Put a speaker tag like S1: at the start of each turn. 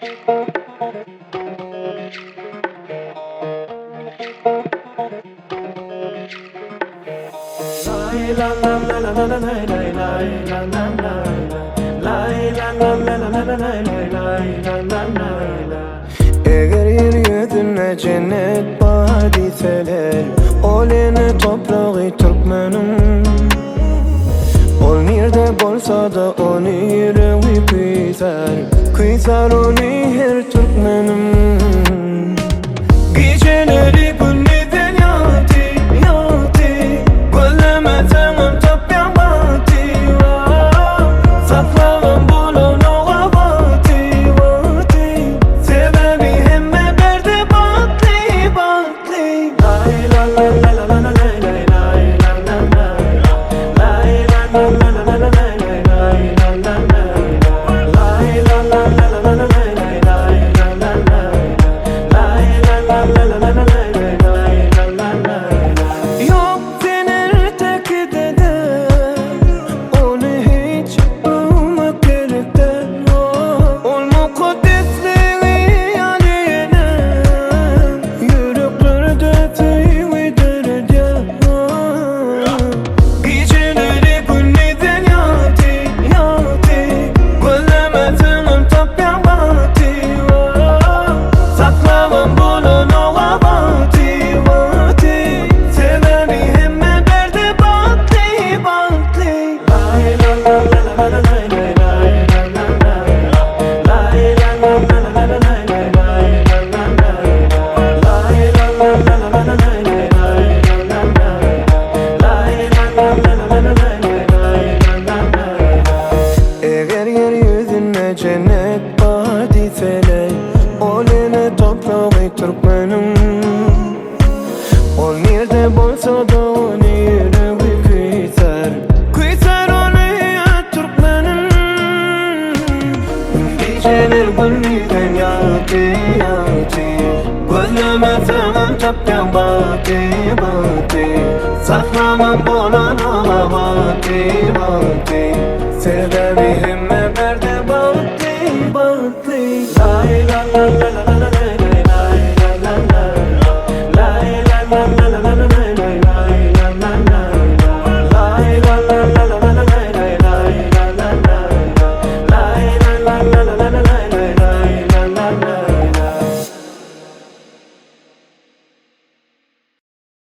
S1: Eğer yeryüzüne cennet vaat etseler, oleni toprağı Türkmenim. Ol nerede bolsa da onu yüreği kıysar onu her Türkmenim. Geceleri gündüzden yatı, gözleme tamam tapyan batı. Saklanan bulun oğa batı. Sebebi hemme berde batlı. Lay la la la la la la lay lay la la la. Lay la la la la la la lay lay la la la. Lay la la la la la la lay lay la la la. Lay la la la la la lay lay la la la. Yok denir tek dede, onu hiç bulmak gerekten. Ol mukaddesliği aleyhine, yüreklerde tüyü derece. Geceleri gündüzden yatı, gözleme tamam tapyan batı. Saklaman bulun oğa batı. Sebebi hemme berde batlı. Lay la la la la la lay lay la la la. Lay la la la la la lay lay la la la. Lay la la la la la lay lay la la la. Lay la la la la la lay lay la la. Eğer yeryüzüne cennet vaat etseler, oleni toprağı Türkmenim. Ol nerede bolsa da onu yüreği kıysar onu ya Türkmenim. Geceler gündüzden yatı, gözleme tamam tapyan batı. Saklaman bulan oğa batı. Sebebi hemme berde batı. Lay la la la la